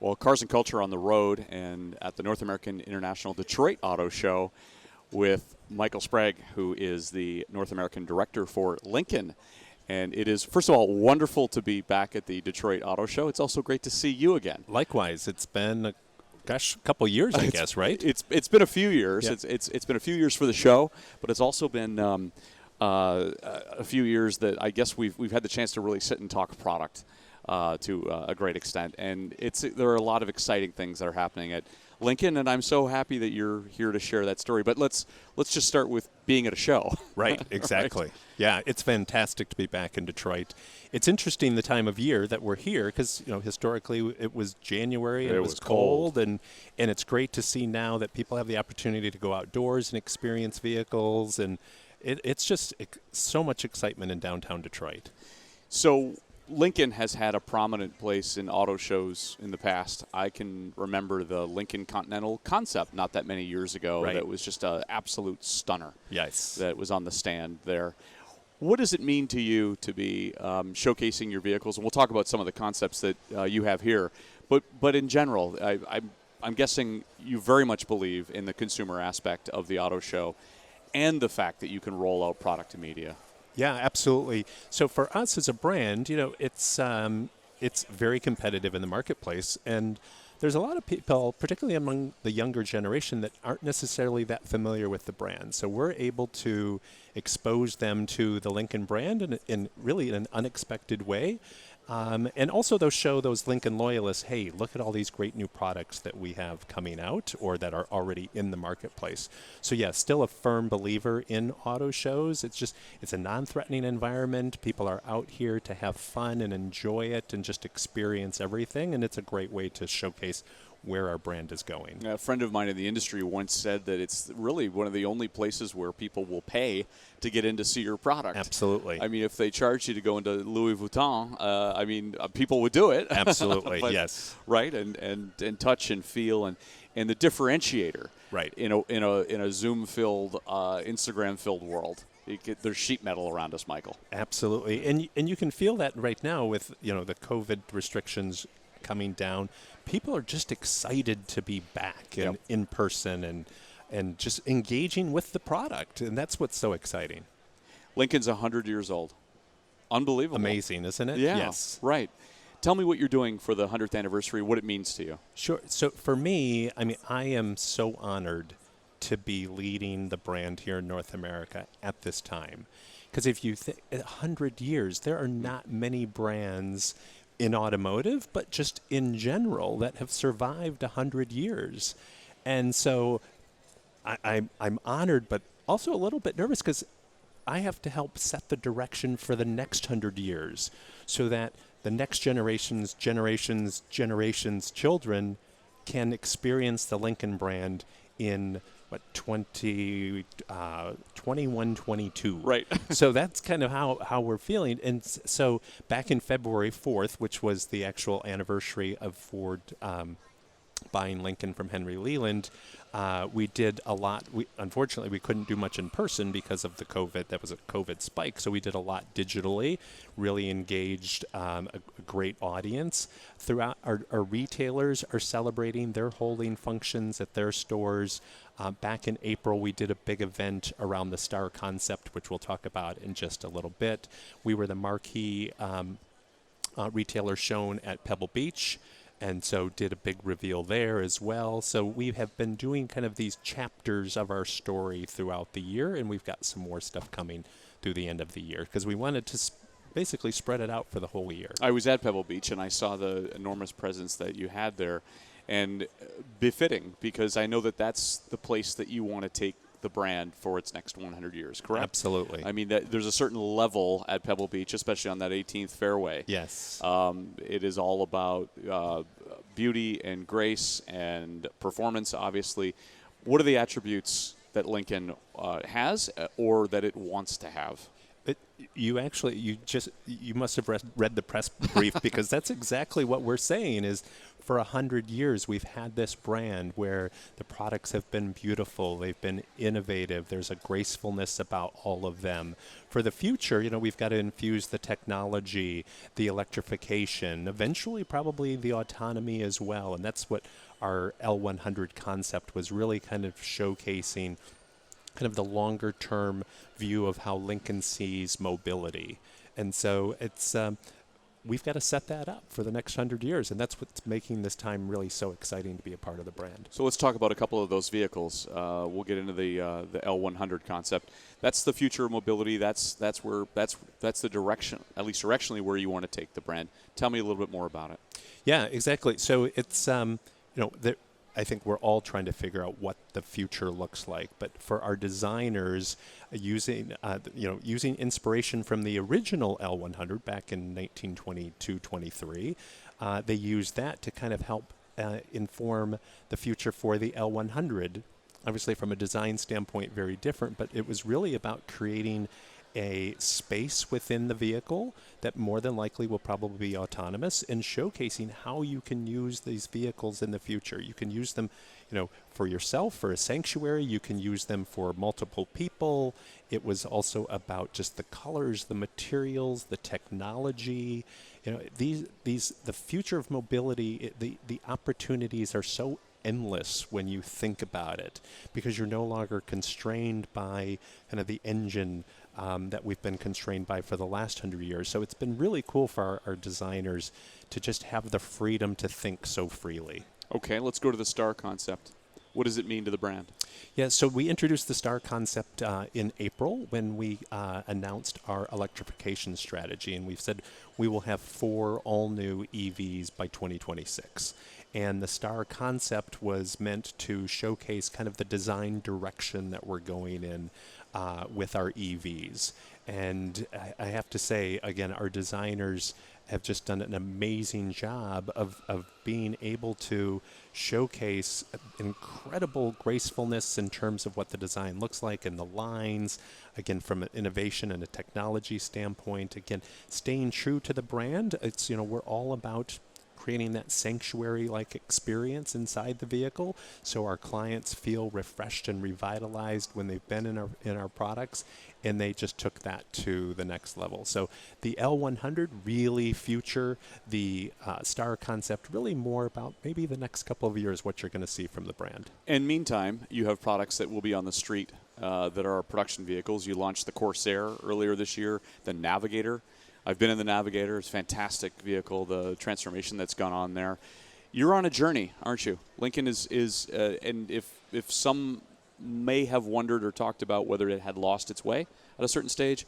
Well, Cars and Culture on the road and at the North American International Detroit Auto Show with Michael Sprague, who is the North American Director for Lincoln. And it is, first of all, wonderful to be back at the Detroit Auto Show. It's also great to see you again. Likewise, it's been a couple years, I guess, right? It's been a few years. Yeah. It's been a few years for the show, but it's also been a few years that I guess we've had the chance to really sit and talk product to a great extent. And there are a lot of exciting things that are happening at Lincoln, and I'm so happy that you're here to share that story. But let's just start with being at a show. Right, exactly. Right. Yeah, it's fantastic to be back in Detroit. It's interesting the time of year that we're here because, historically it was January and it was cold. And it's great to see now that people have the opportunity to go outdoors and experience vehicles. And it's just so much excitement in downtown Detroit. So Lincoln has had a prominent place in auto shows in the past. I can remember the Lincoln Continental Concept not that many years ago. Right. That was just an absolute stunner. Yes. That was on the stand there. What does it mean to you to be showcasing your vehicles? And we'll talk about some of the concepts that you have here. But in general, I'm guessing you very much believe in the consumer aspect of the auto show and the fact that you can roll out product to media. Yeah, absolutely. So for us as a brand, it's very competitive in the marketplace, and there's a lot of people, particularly among the younger generation, that aren't necessarily that familiar with the brand. So we're able to expose them to the Lincoln brand in really an unexpected way. And also show those Lincoln loyalists, hey, look at all these great new products that we have coming out or that are already in the marketplace. So yeah, still a firm believer in auto shows. It's a non-threatening environment. People are out here to have fun and enjoy it and just experience everything. And it's a great way to showcase where our brand is going. A friend of mine in the industry once said that it's really one of the only places where people will pay to get in to see your product. Absolutely. I mean, if they charged you to go into Louis Vuitton, people would do it. Absolutely, but, yes. Right, and touch and feel and the differentiator. Right. In a Zoom-filled, Instagram-filled world. There's sheet metal around us, Michael. Absolutely, and you can feel that right now with the COVID restrictions coming down. People are just excited to be back and in person and just engaging with the product, and that's what's so exciting. Lincoln's 100 years old. Unbelievable. Amazing, isn't it? Yeah, Yes. Right. Tell me what you're doing for the 100th anniversary, what it means to you. Sure. So for me, I am so honored to be leading the brand here in North America at this time. Because if you think 100 years, there are not many brands in automotive, but just in general that have survived 100 years. And so I'm honored, but also a little bit nervous because I have to help set the direction for the next 100 years so that the next generation's children can experience the Lincoln brand in 21, 22. Right. So that's kind of how we're feeling. And so back in February 4th, which was the actual anniversary of Ford buying Lincoln from Henry Leland, we did a lot. Unfortunately, we couldn't do much in person because of the COVID. That was a COVID spike. So we did a lot digitally, really engaged a great audience. Throughout, our retailers are celebrating. They're holding functions at their stores. Back in April, we did a big event around the Star concept, which we'll talk about in just a little bit. We were the marquee retailer shown at Pebble Beach, and so did a big reveal there as well. So we have been doing kind of these chapters of our story throughout the year, and we've got some more stuff coming through the end of the year because we wanted to basically spread it out for the whole year. I was at Pebble Beach, and I saw the enormous presence that you had there. And befitting, because I know that that's the place that you want to take the brand for its next 100 years, correct? Absolutely. I mean, there's a certain level at Pebble Beach, especially on that 18th fairway. Yes. It is all about beauty and grace and performance, obviously. What are the attributes that Lincoln has or that it wants to have? You must have read the press brief because that's exactly what we're saying is for 100 years we've had this brand where the products have been beautiful, they've been innovative, there's a gracefulness about all of them. For the future, we've got to infuse the technology, the electrification, eventually probably the autonomy as well, and that's what our L100 concept was really kind of showcasing, kind of the longer term view of how Lincoln sees mobility. And so we've got to set that up for the next 100 years, and that's what's making this time really so exciting to be a part of the brand. So let's talk about a couple of those vehicles. We'll get into the L100 concept. That's the future of mobility. That's the direction, at least directionally, where you want to take the brand. Tell me a little bit more about it. Yeah, exactly. So it's I think we're all trying to figure out what the future looks like. But for our designers, using inspiration from the original L100 back in 1922-23, they used that to kind of help inform the future for the L100. Obviously, from a design standpoint, very different, but it was really about creating a space within the vehicle that more than likely will probably be autonomous, and showcasing how you can use these vehicles in the future. You can use them, for yourself, for a sanctuary. You can use them for multiple people. It was also about just the colors, the materials, the technology. The future of mobility, the opportunities are so endless when you think about it, because you're no longer constrained by kind of the engine that we've been constrained by for the last 100 years. So it's been really cool for our designers to just have the freedom to think so freely. Okay, let's go to the Star concept. What does it mean to the brand? Yeah, so we introduced the Star concept in April when we announced our electrification strategy, and we've said we will have 4 all-new EVs by 2026. And the Star concept was meant to showcase kind of the design direction that we're going in with our EVs. And I have to say, again, our designers have just done an amazing job of being able to showcase incredible gracefulness in terms of what the design looks like and the lines, again, from an innovation and a technology standpoint. Again, staying true to the brand. It's, we're all about creating that sanctuary-like experience inside the vehicle, so our clients feel refreshed and revitalized when they've been in our products, and they just took that to the next level. So the L100 really future, the Star concept really more about maybe the next couple of years what you're going to see from the brand. And meantime, you have products that will be on the street that are production vehicles. You launched the Corsair earlier this year, the Navigator. I've been in the Navigator. It's a fantastic vehicle, the transformation that's gone on there. You're on a journey, aren't you? Lincoln is and if some may have wondered or talked about whether it had lost its way at a certain stage,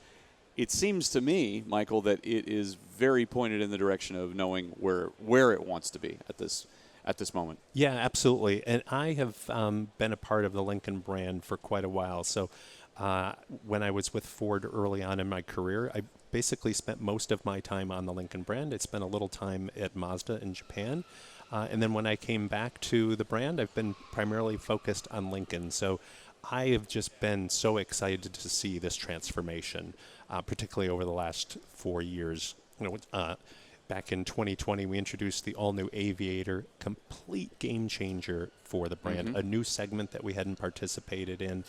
it seems to me, Michael, that it is very pointed in the direction of knowing where it wants to be at this moment. Yeah, absolutely. And I have been a part of the Lincoln brand for quite a while. So when I was with Ford early on in my career, I basically spent most of my time on the Lincoln brand. I spent a little time at Mazda in Japan. And then when I came back to the brand, I've been primarily focused on Lincoln. So I have just been so excited to see this transformation, particularly over the last 4 years. Back in 2020, we introduced the all-new Aviator, complete game changer for the brand, a new segment that we hadn't participated in.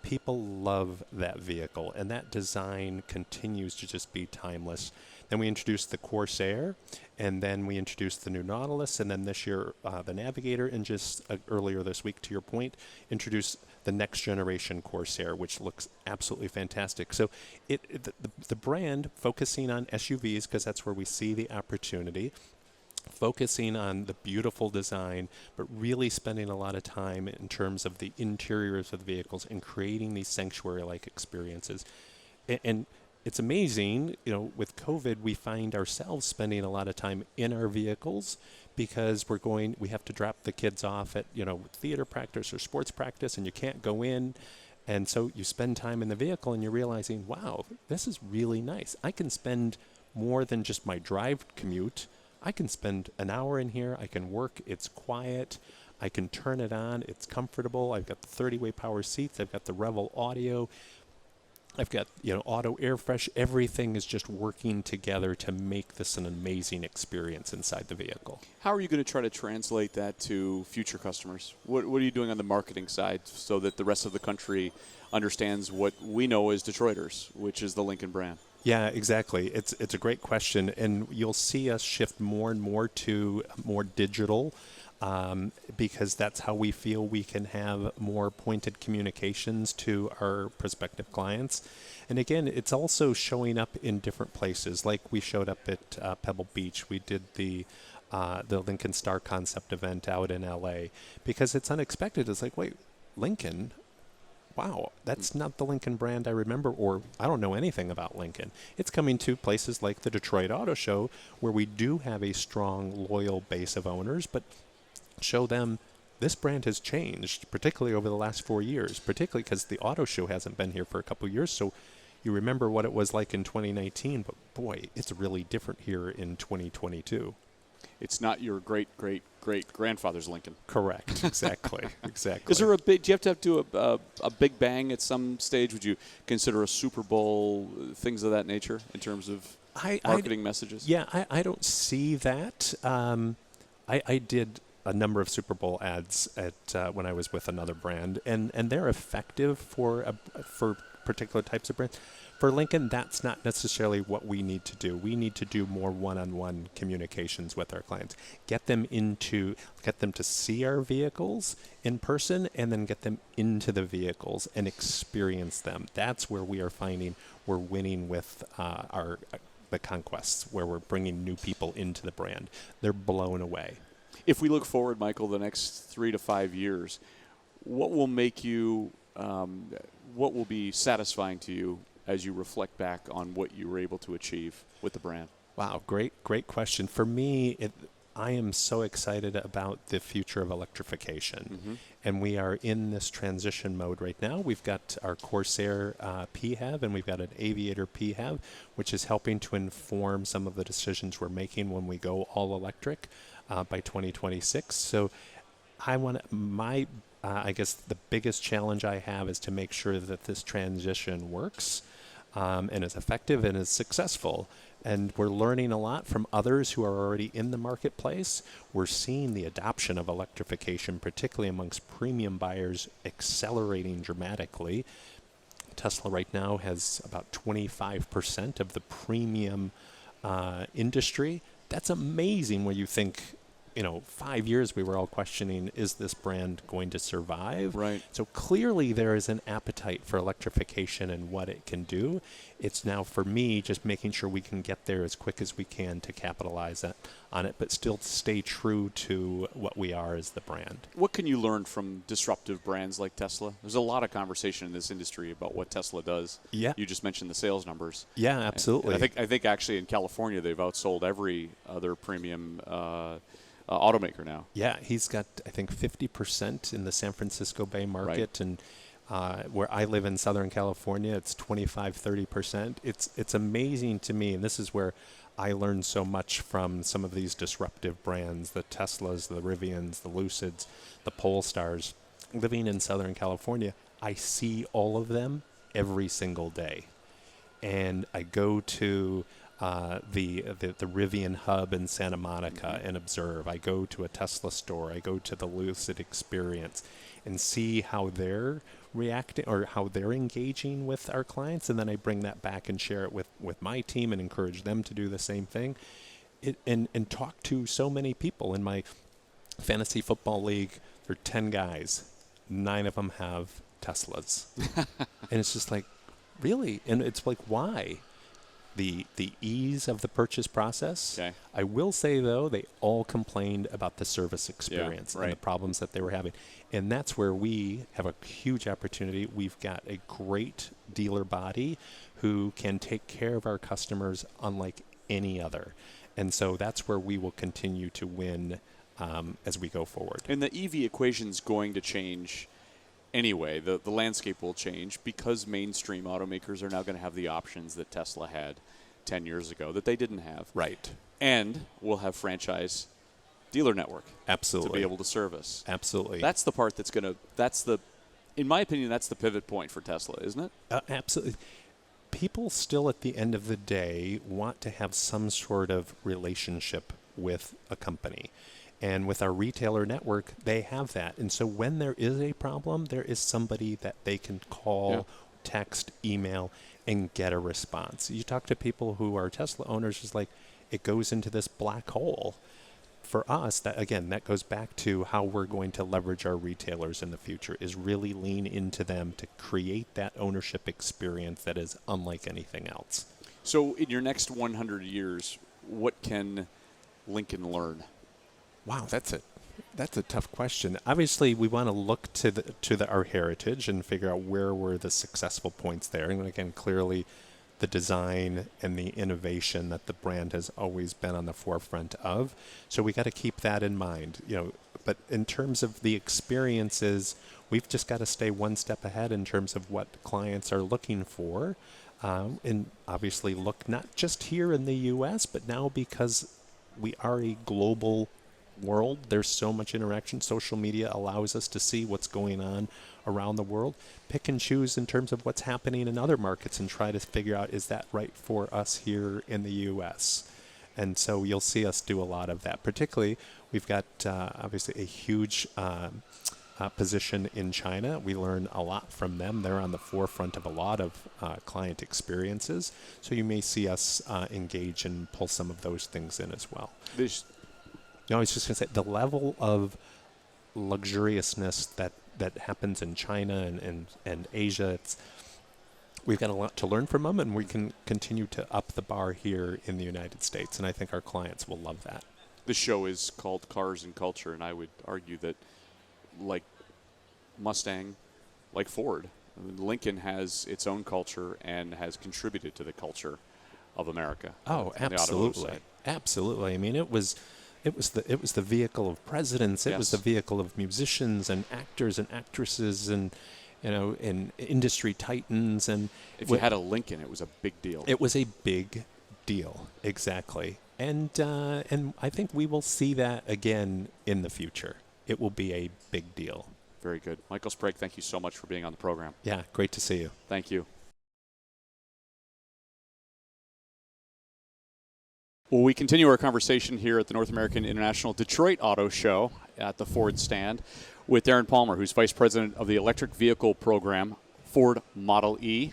People love that vehicle, and that design continues to just be timeless. Then we introduced the Corsair, and then we introduced the new Nautilus, and then this year the Navigator, and just earlier this week, to your point, introduced the next generation Corsair, which looks absolutely fantastic. So the brand focusing on SUVs, because that's where we see the opportunity, focusing on the beautiful design, but really spending a lot of time in terms of the interiors of the vehicles and creating these sanctuary-like experiences. And it's amazing, with COVID, we find ourselves spending a lot of time in our vehicles because we have to drop the kids off at, theater practice or sports practice, and you can't go in. And so you spend time in the vehicle and you're realizing, wow, this is really nice. I can spend more than just my drive commute. I can spend an hour in here. I can work. It's quiet. I can turn it on. It's comfortable. I've got the 30-way power seats. I've got the Revel audio. I've got, auto air fresh. Everything is just working together to make this an amazing experience inside the vehicle. How are you going to try to translate that to future customers? What are you doing on the marketing side so that the rest of the country understands what we know as Detroiters, which is the Lincoln brand? Yeah, exactly. It's a great question, and you'll see us shift more and more to more digital, because that's how we feel we can have more pointed communications to our prospective clients. And again, it's also showing up in different places. Like we showed up at Pebble Beach. We did the Lincoln Star Concept event out in LA, because it's unexpected. It's like, wait, Lincoln? Wow, that's not the Lincoln brand I remember, or I don't know anything about Lincoln. It's coming to places like the Detroit Auto Show, where we do have a strong, loyal base of owners, but show them this brand has changed, particularly over the last 4 years, particularly because the auto show hasn't been here for a couple of years. So you remember what it was like in 2019, but boy, it's really different here in 2022. It's not your great-great-great-grandfather's Lincoln. Correct. Exactly. Exactly. Is there do you have to do a big bang at some stage? Would you consider a Super Bowl, things of that nature, in terms of marketing messages? Yeah, I don't see that. I did a number of Super Bowl ads at when I was with another brand, and they're effective for particular types of brands. For Lincoln, that's not necessarily what we need to do. We need to do more one-on-one communications with our clients. Get them to see our vehicles in person, and then get them into the vehicles and experience them. That's where we are finding we're winning with the conquests, where we're bringing new people into the brand. They're blown away. If we look forward, Michael, the next 3 to 5 years, what will make you, what will be satisfying to you as you reflect back on what you were able to achieve with the brand? Wow, great question. For me, I am so excited about the future of electrification. And we are in this transition mode right now. We've got our Corsair PHEV, and we've got an Aviator PHEV, which is helping to inform some of the decisions we're making when we go all electric by 2026. So I guess the biggest challenge I have is to make sure that this transition works and is effective and is successful. And we're learning a lot from others who are already in the marketplace. We're seeing the adoption of electrification, particularly amongst premium buyers, accelerating dramatically. Tesla right now has about 25% of the premium industry. That's amazing when you think, 5 years we were all questioning, is this brand going to survive? Right. So clearly there is an appetite for electrification and what it can do. It's now, for me, just making sure we can get there as quick as we can to capitalize on it, but still stay true to what we are as the brand. What can you learn from disruptive brands like Tesla? There's a lot of conversation in this industry about what Tesla does. Yeah. You just mentioned the sales numbers. Yeah, absolutely. And I think actually in California they've outsold every other premium automaker now. Yeah, he's got, I think, 50% in the San Francisco Bay market, right. And where I live in Southern California, it's 25-30%. It's amazing to me, and this is where I learned so much from some of these disruptive brands, the Teslas, the Rivians, the Lucids, the Polestars. Living in Southern California, I see all of them every single day. And I go to the Rivian hub in Santa Monica and observe. I go to a Tesla store. I go to the Lucid experience and see how they're reacting or how they're engaging with our clients. And then I bring that back and share it with my team and encourage them to do the same thing. And talk to so many people. In my fantasy football league, there are 10 guys. 9 of them have Teslas. And it's just like, really? And it's like, why? The ease of the purchase process. Okay. I will say, though, they all complained about the service experience right. and the problems that they were having. And that's where we have a huge opportunity. We've got a great dealer body who can take care of our customers unlike any other. And so that's where we will continue to win as we go forward. And the EV equation's going to change anyway. The landscape will change because mainstream automakers are now going to have the options that Tesla had 10 years ago that they didn't have. Right. And we'll have franchise dealer network. Absolutely. To be able to service. Absolutely. That's the part in my opinion, that's the pivot point for Tesla, isn't it? Absolutely. people still at the end of the day want to have some sort of relationship with a company. And with our retailer network, they have that. And so when there is a problem, there is somebody that they can call, text, email, and get a response. You talk to people who are Tesla owners, it's like it goes into this black hole. For us, that goes back to how we're going to leverage our retailers in the future, is really lean into them to create that ownership experience that is unlike anything else. So in your next 100 years, what can Lincoln learn? Wow, that's a tough question. Obviously, we want to look to our heritage and figure out where were the successful points there. And again, clearly, the design and the innovation that the brand has always been on the forefront of. So we got to keep that in mind, But in terms of the experiences, we've just got to stay one step ahead in terms of what clients are looking for, and obviously look not just here in the U.S., but now because we are a global world, there's so much interaction. Social media allows us to see what's going on around the world. Pick and choose in terms of what's happening in other markets and try to figure out, is that right for us here in the U.S.? And so you'll see us do a lot of that. Particularly, we've got obviously a huge position in China. We learn a lot from them. They're on the forefront of a lot of client experiences. So you may see us engage and pull some of those things in as well. I was just going to say, the level of luxuriousness that happens in China and Asia, we've got a lot to learn from them, and we can continue to up the bar here in the United States, and I think our clients will love that. This show is called Cars and Culture, and I would argue that, like Mustang, like Ford, Lincoln has its own culture and has contributed to the culture of America. Oh, absolutely. Absolutely. I mean, it was the vehicle of presidents. It was the vehicle of musicians and actors and actresses and industry titans. And if you had a Lincoln, it was a big deal. It was a big deal, exactly. And I think we will see that again in the future. It will be a big deal. Very good. Michael Sprague, thank you so much for being on the program. Yeah, great to see you. Thank you. Well, we continue our conversation here at the North American International Detroit Auto Show at the Ford stand with Darren Palmer, who's Vice President of the Electric Vehicle Program, Ford Model E.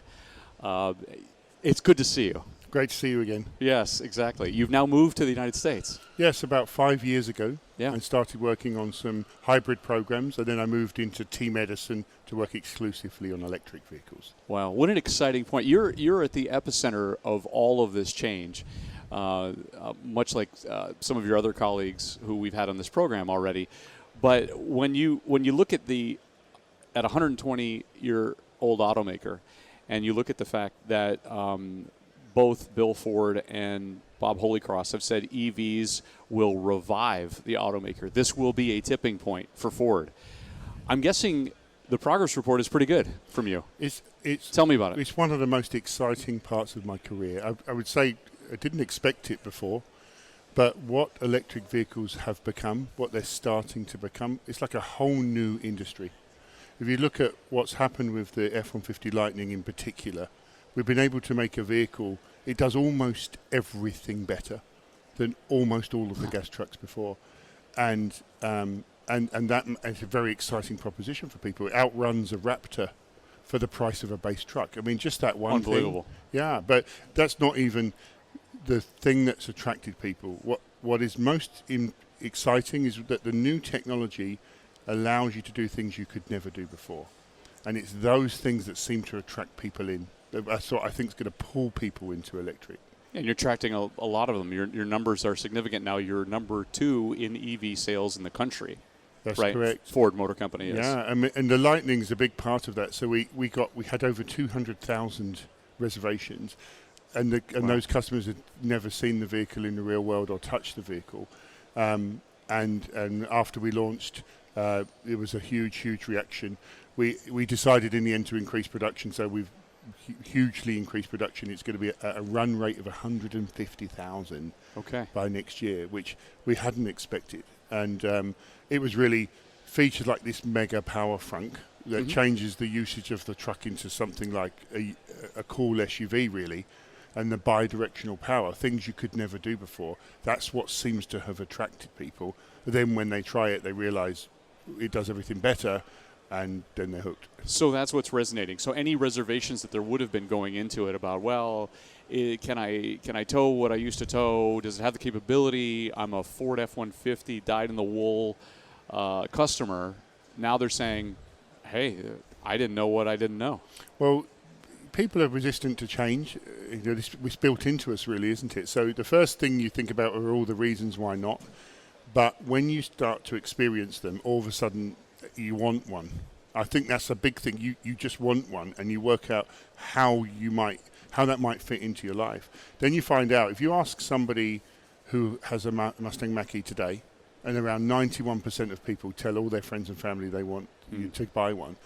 It's good to see you. Great to see you again. Yes, exactly. You've now moved to the United States. Yes, about 5 years ago. Yeah. I started working on some hybrid programs, and then I moved into Team Edison to work exclusively on electric vehicles. Wow, what an exciting point. You're at the epicenter of all of this change, much like some of your other colleagues who we've had on this program already. But when you look at a 120-year-old automaker, and you look at the fact that both Bill Ford and Bob Holycross have said EVs will revive the automaker. This will be a tipping point for Ford. I'm guessing the progress report is pretty good from you. Tell me about it. It's one of the most exciting parts of my career. I would say I didn't expect it before, but what electric vehicles have become, what they're starting to become, it's like a whole new industry. If you look at what's happened with the F-150 Lightning in particular, we've been able to make a vehicle, it does almost everything better than almost all of the gas trucks before. And that is a very exciting proposition for people. It outruns a Raptor for the price of a base truck. I mean, just that one Unbelievable. thing. Yeah, but that's not even the thing that's attracted people. What is most exciting is that the new technology allows you to do things you could never do before. And it's those things that seem to attract people in. That's what I think is going to pull people into electric. And you're attracting a lot of them. Your numbers are significant now. You're number 2 in EV sales in the country. That's right? Correct. Ford Motor Company is. Yeah, and the Lightning is a big part of that. So we had over 200,000 reservations, and those customers had never seen the vehicle in the real world or touched the vehicle. And after we launched, it was a huge reaction. We decided in the end to increase production, so we've hugely increased production. It's going to be a run rate of 150,000 by next year, which we hadn't expected. And it was really featured like this mega power frunk that changes the usage of the truck into something like a cool SUV, really, and the bi-directional power, things you could never do before. That's what seems to have attracted people. But then when they try it, they realize it does everything better, and then they're hooked. So that's what's resonating. So any reservations that there would have been going into it about, well, can I tow what I used to tow? Does it have the capability? I'm a Ford F-150 dyed-in-the-wool customer. Now they're saying, hey, I didn't know what I didn't know. Well, people are resistant to change. It's built into us, really, isn't it? So the first thing you think about are all the reasons why not. But when you start to experience them, all of a sudden you want one. I think that's a big thing. You just want one, and you work out how that might fit into your life. Then you find out, if you ask somebody who has a Mustang Mach-E today, and around 91% of people tell all their friends and family they want you to buy one,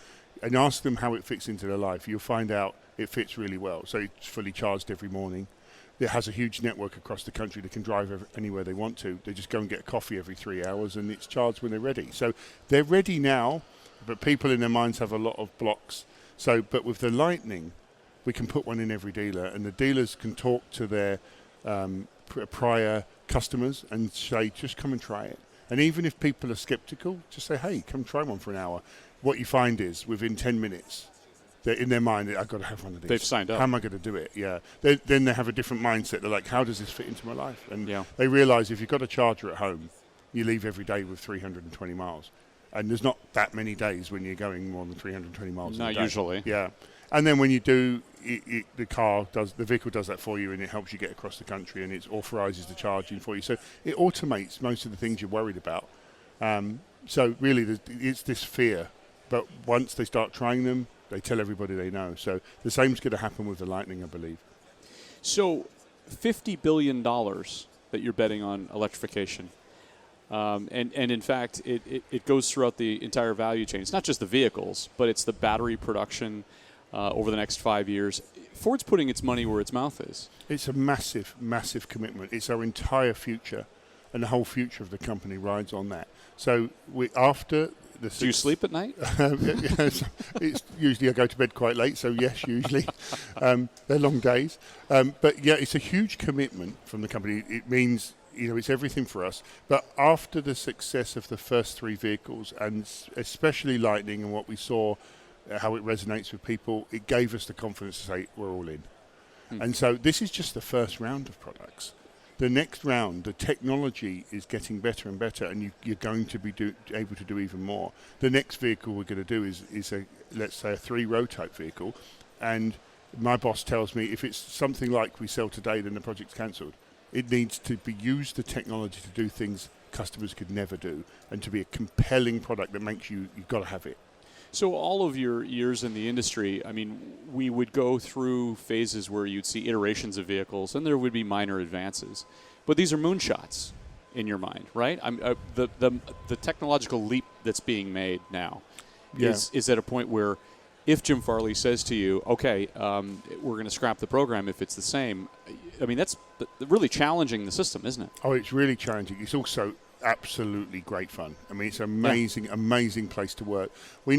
and ask them how it fits into their life, you'll find out it fits really well. So it's fully charged every morning. It has a huge network across the country. They can drive anywhere they want to. They just go and get a coffee every 3 hours, and it's charged when they're ready. So they're ready now, but people in their minds have a lot of blocks. But with the Lightning, we can put one in every dealer, and the dealers can talk to their prior customers and say, just come and try it. And even if people are skeptical, just say, hey, come try one for an hour. What you find is, within 10 minutes, they're in their mind, I've got to have one of these. They've signed up. How am I going to do it? Yeah. Then they have a different mindset. They're like, how does this fit into my life? And Yeah. they realize if you've got a charger at home, you leave every day with 320 miles. And there's not that many days when you're going more than 320 miles Not a day. usually. Yeah. And then when you do, the vehicle does that for you, and it helps you get across the country, and it authorizes the charging for you. So it automates most of the things you're worried about. So really, it's this fear. But once they start trying them, they tell everybody they know. So the same's going to happen with the Lightning, I believe. So $50 billion that you're betting on electrification. And in fact, it goes throughout the entire value chain. It's not just the vehicles, but it's the battery production over the next 5 years. Ford's putting its money where its mouth is. It's a massive, massive commitment. It's our entire future, and the whole future of the company rides on that. So after the... Do you sleep at night? It's usually I go to bed quite late, so yes, usually. They're long days. But yeah, it's a huge commitment from the company. It means, it's everything for us. But after the success of the first 3 vehicles, and especially Lightning and what we saw, how it resonates with people, it gave us the confidence to say, we're all in. And so this is just the first round of products. The next round, the technology is getting better and better, and you're going to be able to do even more. The next vehicle we're going to do is let's say a 3-row type vehicle, and my boss tells me if it's something like we sell today, then the project's cancelled. It needs to use the technology to do things customers could never do, and to be a compelling product that makes you've got to have it. So all of your years in the industry, we would go through phases where you'd see iterations of vehicles, and there would be minor advances. But these are moonshots in your mind, right? The technological leap that's being made now is at a point where if Jim Farley says to you, okay, we're going to scrap the program if it's the same, that's really challenging the system, isn't it? Oh, it's really challenging. It's also absolutely great fun. It's an amazing place to work. We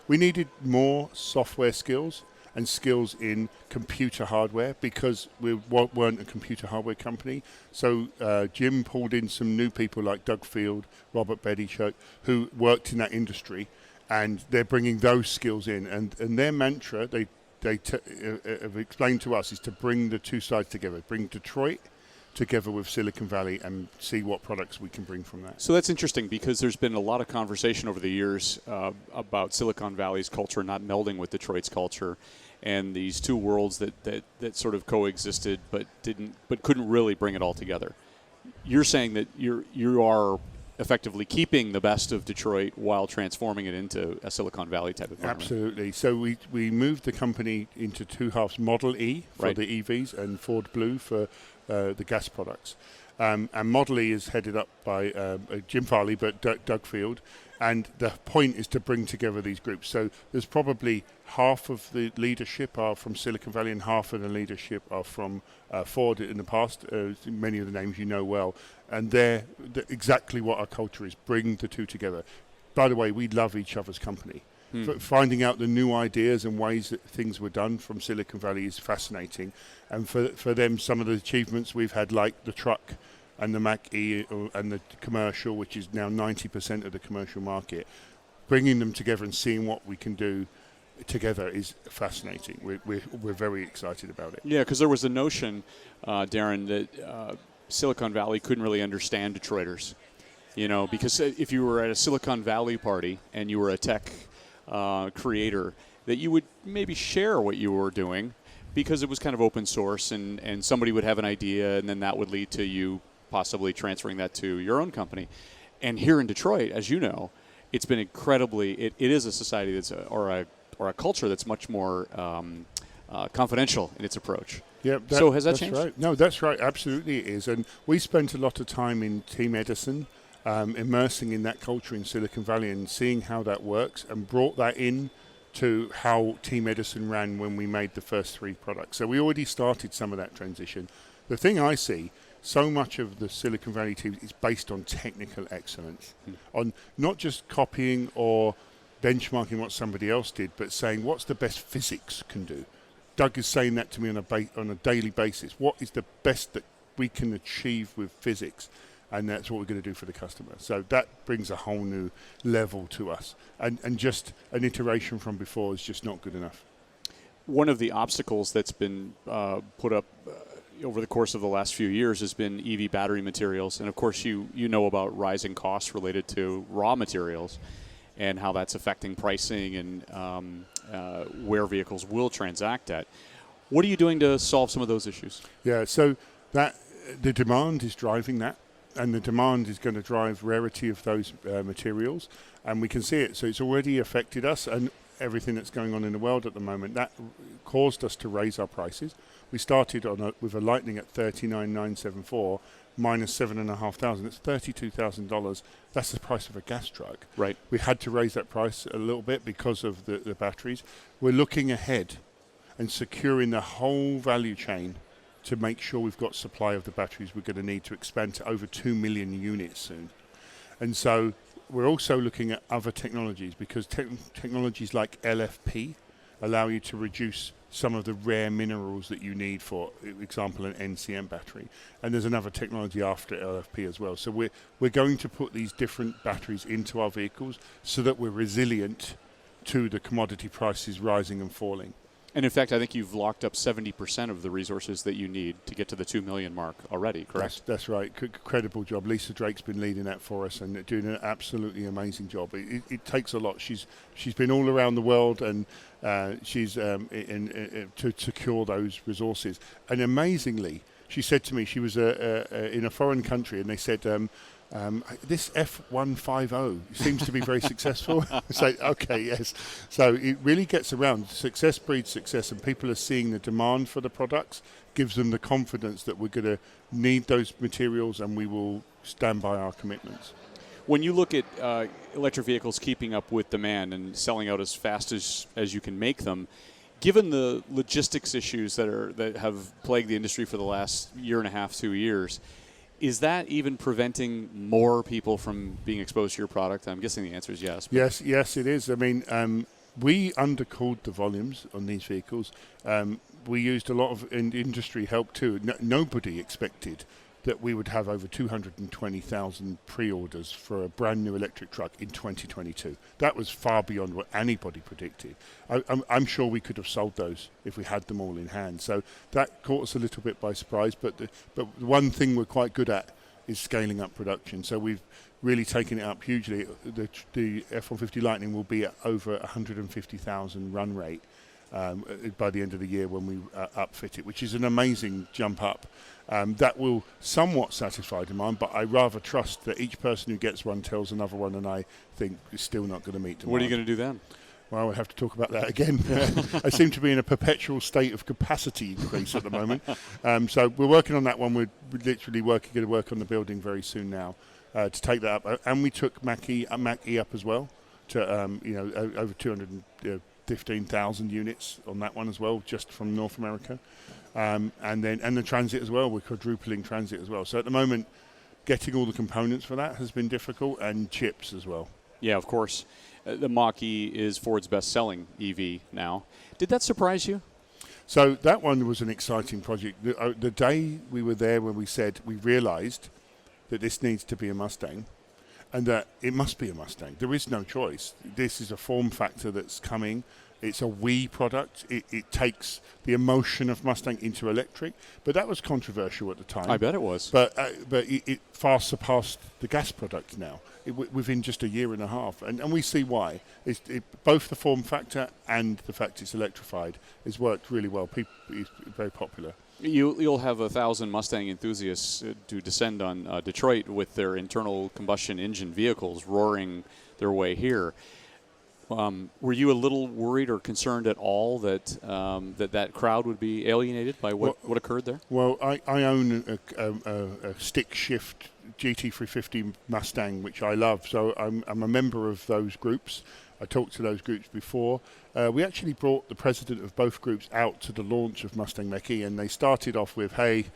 needed more software skills and skills in computer hardware because we weren't a computer hardware company. So Jim pulled in some new people like Doug Field, Robert Bedichuk, who worked in that industry, and they're bringing those skills in. And their mantra, they have explained to us, is to bring the two sides together, bring Detroit together with Silicon Valley and see what products we can bring from that. So that's interesting because there's been a lot of conversation over the years about Silicon Valley's culture not melding with Detroit's culture, and these two worlds that sort of coexisted but couldn't really bring it all together. You're saying that you are effectively keeping the best of Detroit while transforming it into a Silicon Valley type of environment. Absolutely. So we moved the company into 2 halves: Model E for the EVs and Ford Blue for the gas products. And Model E is headed up by Jim Farley, but Doug Field. And the point is to bring together these groups. So there's probably half of the leadership are from Silicon Valley and half of the leadership are from Ford in the past, many of the names you know well. And they're exactly what our culture is, bring the two together. By the way, we love each other's company. Finding out the new ideas and ways that things were done from Silicon Valley is fascinating. And for them, some of the achievements we've had, like the truck and the Mach-E and the commercial, which is now 90% of the commercial market, bringing them together and seeing what we can do together is fascinating. We're very excited about it. Yeah, because there was a notion, Darren, that Silicon Valley couldn't really understand Detroiters. You know, because if you were at a Silicon Valley party and you were a tech creator, that you would maybe share what you were doing because it was kind of open source, and somebody would have an idea, and then that would lead to you possibly transferring that to your own company. And here in Detroit, as you know, it's been incredibly. It is a society that's or a culture that's much more confidential in its approach. Yeah. So has that changed? Right. No, that's right. Absolutely, it is. And we spent a lot of time in Team Edison, immersing in that culture in Silicon Valley and seeing how that works, and brought that in to how Team Edison ran when we made the first 3 products. So we already started some of that transition. The thing I see, so much of the Silicon Valley team is based on technical excellence, on not just copying or benchmarking what somebody else did, but saying what's the best physics can do. Doug is saying that to me on a daily basis. What is the best that we can achieve with physics? And that's what we're going to do for the customer. So that brings a whole new level to us. And just an iteration from before is just not good enough. One of the obstacles that's been put up over the course of the last few years has been EV battery materials. And, of course, you know about rising costs related to raw materials and how that's affecting pricing and where vehicles will transact at. What are you doing to solve some of those issues? Yeah, so that the demand is driving that. And the demand is going to drive rarity of those materials, and we can see it. So it's already affected us and everything that's going on in the world at the moment. That caused us to raise our prices. We started with a Lightning at $39,974 minus $7,500. It's $32,000. That's the price of a gas truck. Right. We had to raise that price a little bit because of the batteries. We're looking ahead and securing the whole value chain to make sure we've got supply of the batteries we're going to need to expand to over 2 million units soon. And so we're also looking at other technologies, because technologies like LFP allow you to reduce some of the rare minerals that you need, for example, an NCM battery. And there's another technology after LFP as well. So we're going to put these different batteries into our vehicles so that we're resilient to the commodity prices rising and falling. And in fact, I think you've locked up 70% of the resources that you need to get to the 2 million mark already, correct? That's right. Credible job. Lisa Drake's been leading that for us and doing an absolutely amazing job. It takes a lot. She's been all around the world, and she's to secure those resources. And amazingly, she said to me, she was in a foreign country, and they said, this F150 seems to be very successful. So, okay, yes. So it really gets around. Success breeds success, and people are seeing the demand for the products, gives them the confidence that we're going to need those materials, and we will stand by our commitments. When you look at electric vehicles keeping up with demand and selling out as fast as you can make them, given the logistics issues that have plagued the industry for the last year and a half, 2 years, is that even preventing more people from being exposed to your product? I'm guessing the answer is yes. Yes, it is. I mean, we undercooled the volumes on these vehicles. We used a lot of industry help too. Nobody expected that we would have over 220,000 pre-orders for a brand new electric truck in 2022. That was far beyond what anybody predicted. I'm sure we could have sold those if we had them all in hand. So that caught us a little bit by surprise. But the one thing we're quite good at is scaling up production. So we've really taken it up hugely. The F-150 Lightning will be at over 150,000 run rate by the end of the year when we upfit it, which is an amazing jump up. That will somewhat satisfy demand, but I rather trust that each person who gets one tells another one, and I think is still not going to meet demand. What are you going to do then? Well, we'll have to talk about that again. I seem to be in a perpetual state of capacity increase at the moment. So we're working on that one. We're literally going to work on the building very soon now to take that up. And we took Mach-E up as well to over 215,000 units on that one as well, just from North America. And the Transit as well. We're quadrupling Transit as well. So at the moment, getting all the components for that has been difficult, and chips as well. Yeah, of course. The Mach-E is Ford's best-selling EV now. Did that surprise you? So that one was an exciting project. The day we were there when we said we realized that this needs to be a Mustang and that it must be a Mustang. There is no choice. This is a form factor that's coming. It's a we product. It takes the emotion of Mustang into electric, but that was controversial at the time. I bet it was. But it far surpassed the gas product now within just a year and a half, and we see why. Both the form factor and the fact it's electrified has worked really well. It's very popular. You'll have 1,000 Mustang enthusiasts to descend on Detroit with their internal combustion engine vehicles roaring their way here. Were you a little worried or concerned at all that that crowd would be alienated by what occurred there? Well, I own a stick shift GT350 Mustang, which I love, so I'm a member of those groups. I talked to those groups before. We actually brought the president of both groups out to the launch of Mustang Mach-E, and they started off with, hey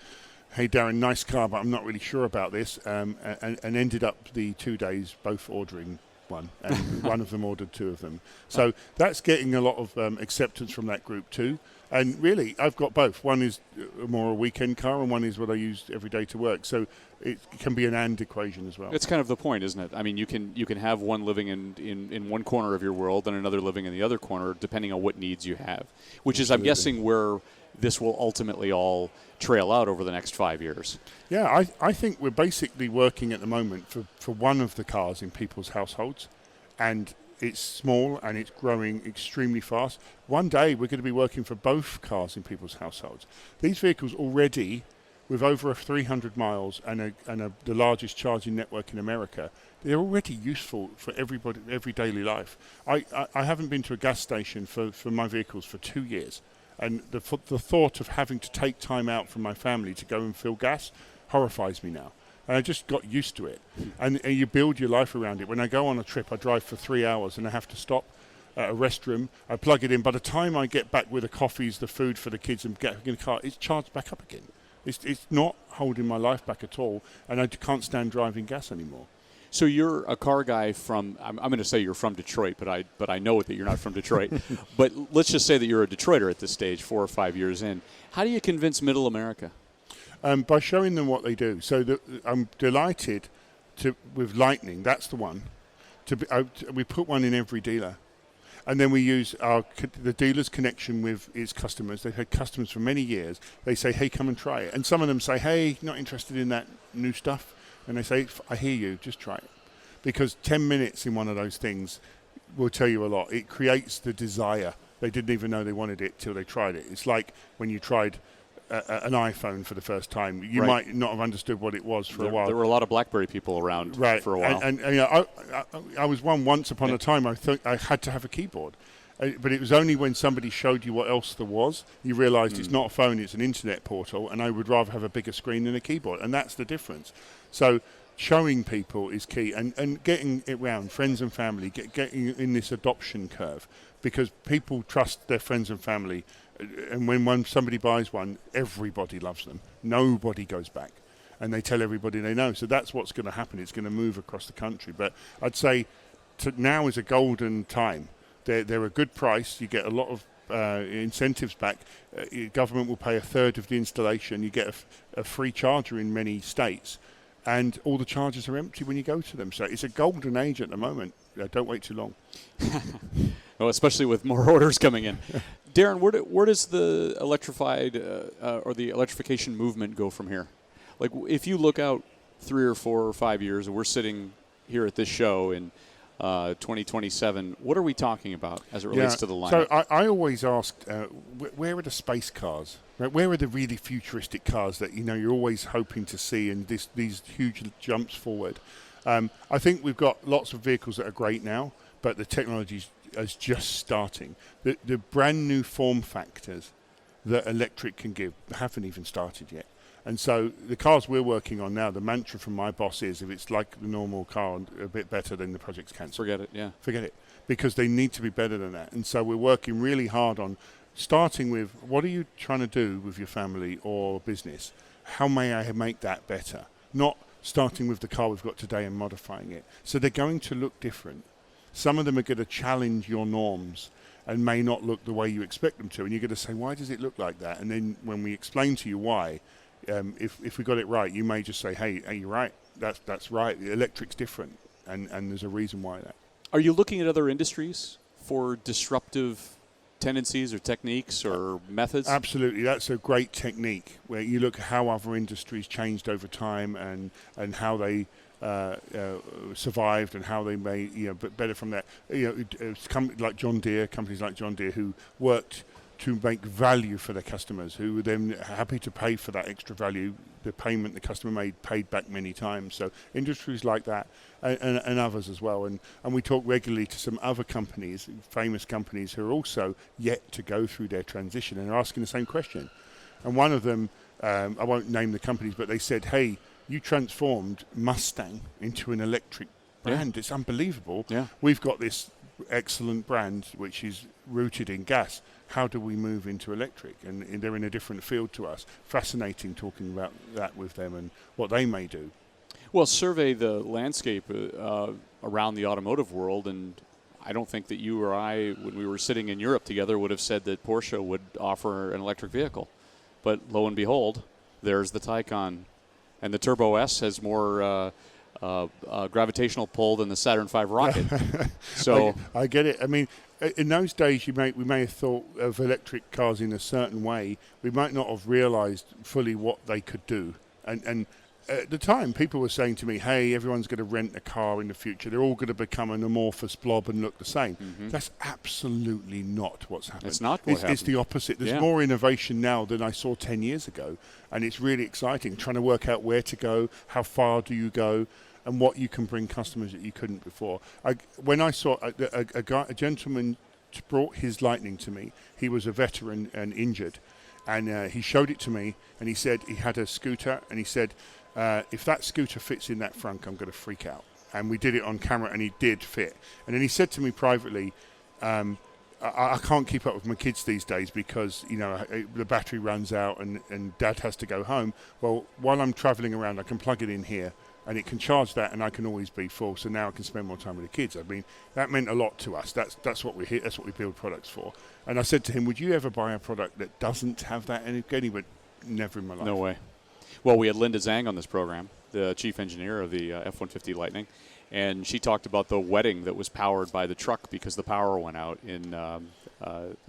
Darren, nice car, but I'm not really sure about this, and ended up the 2 days both ordering one, and one of them ordered two of them. So that's getting a lot of acceptance from that group too. And really, I've got both. One is more a weekend car, and one is what I use every day to work. So it can be an and equation as well. It's kind of the point, isn't it? I mean, you can have one living in one corner of your world and another living in the other corner, depending on what needs you have, which is, I'm guessing, where this will ultimately all trail out over the next 5 years. Yeah, I think we're basically working at the moment for one of the cars in people's households, and it's small and it's growing extremely fast. One day we're going to be working for both cars in people's households. These vehicles already, with over 300 miles and the largest charging network in America, they're already useful for everybody, every daily life. I haven't been to a gas station for my vehicles for 2 years. And the thought of having to take time out from my family to go and fill gas horrifies me now. And I just got used to it. And you build your life around it. When I go on a trip, I drive for 3 hours and I have to stop at a restroom. I plug it in. By the time I get back with the coffees, the food for the kids, and get in the car, it's charged back up again. It's not holding my life back at all. And I can't stand driving gas anymore. So you're a car guy from, I'm going to say you're from Detroit, but I know that you're not from Detroit. But let's just say that you're a Detroiter at this stage, 4 or 5 years in. How do you convince Middle America? By showing them what they do. So I'm delighted with Lightning, that's the one. We put one in every dealer. And then we use the dealer's connection with its customers. They've had customers for many years. They say, hey, come and try it. And some of them say, hey, not interested in that new stuff. And they say, I hear you, just try it. Because 10 minutes in one of those things will tell you a lot. It creates the desire. They didn't even know they wanted it till they tried it. It's like when you tried an iPhone for the first time. You might not have understood what it was for a while. There were a lot of BlackBerry people around for a while. And you know, I was once upon a time, I thought I had to have a keyboard. But it was only when somebody showed you what else there was, you realized it's not a phone, it's an internet portal, and I would rather have a bigger screen than a keyboard. And that's the difference. So showing people is key, and getting it round, friends and family, getting in this adoption curve, because people trust their friends and family. And when somebody buys one, everybody loves them. Nobody goes back. And they tell everybody they know. So that's what's going to happen. It's going to move across the country. But I'd say now is a golden time. They're a good price. You get a lot of incentives back. Government will pay a third of the installation. You get a free charger in many states. And all the chargers are empty when you go to them. So it's a golden age at the moment. Don't wait too long. Well, especially with more orders coming in. Darren, where does the electrified or the electrification movement go from here? Like, if you look out 3 or 4 or 5 years, and we're sitting here at this show in 2027, what are we talking about as it relates to the lineup? So I always asked, where are the space cars? Right? Where are the really futuristic cars that you're always hoping to see, and these huge jumps forward? I think we've got lots of vehicles that are great now, but the technology is just starting. The brand new form factors that electric can give haven't even started yet. And so the cars we're working on now, the mantra from my boss is, if it's like the normal car, a bit better, then the project's cancelled. Forget it, yeah. Forget it. Because they need to be better than that. And so we're working really hard on starting with, what are you trying to do with your family or business? How may I make that better? Not starting with the car we've got today and modifying it. So they're going to look different. Some of them are going to challenge your norms and may not look the way you expect them to. And you're going to say, why does it look like that? And then when we explain to you why, if we got it right, you may just say, hey, you're right. That's right. The electric's different. And there's a reason why that. Are you looking at other industries for disruptive tendencies or techniques or methods? Absolutely. That's a great technique where you look at how other industries changed over time and how they survived and how they may, but better from that. It's like John Deere, companies like John Deere who worked to make value for their customers, who were then happy to pay for that extra value. The payment the customer made paid back many times. So industries like that and others as well. And we talk regularly to some other companies, famous companies, who are also yet to go through their transition and are asking the same question. And one of them, I won't name the companies, but they said, hey, you transformed Mustang into an electric brand. Yeah. It's unbelievable. Yeah. We've got this excellent brand which is rooted in gas. How do we move into electric? And they're in a different field to us. Fascinating talking about that with them and what they may do. Well, survey the landscape around the automotive world, and I don't think that you or I, when we were sitting in Europe together, would have said that Porsche would offer an electric vehicle. But lo and behold, there's the Taycan. And the Turbo S has more gravitational pull than the Saturn V rocket. So I get it. I mean, in those days, we may have thought of electric cars in a certain way. We might not have realised fully what they could do. And at the time, people were saying to me, hey, everyone's going to rent a car in the future. They're all going to become an amorphous blob and look the same. Mm-hmm. That's absolutely not what's happened. It's not what happened. It's the opposite. There's more innovation now than I saw 10 years ago. And it's really exciting, trying to work out where to go, how far do you go, and what you can bring customers that you couldn't before. When I saw a gentleman brought his Lightning to me, he was a veteran and injured. And he showed it to me, and he said he had a scooter, and he said, if that scooter fits in that frunk, I'm going to freak out. And we did it on camera, and he did fit. And then he said to me privately, I can't keep up with my kids these days because, the battery runs out and Dad has to go home. Well, while I'm traveling around, I can plug it in here, and it can charge that, and I can always be full. So now I can spend more time with the kids. I mean, that meant a lot to us. That's what we're here. That's what we build products for. And I said to him, would you ever buy a product that doesn't have that? And he went, never in my life. No way. Well, we had Linda Zhang on this program, the chief engineer of the F-150 Lightning, and she talked about the wedding that was powered by the truck because the power went out in a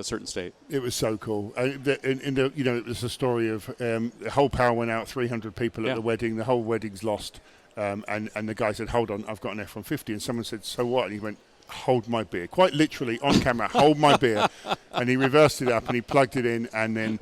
certain state. It was so cool. It was a story of the whole power went out, 300 people at the wedding, the whole wedding's lost, and the guy said, hold on, I've got an F-150, and someone said, so what? And he went, hold my beer. Quite literally, on camera, hold my beer. And he reversed it up, and he plugged it in, and then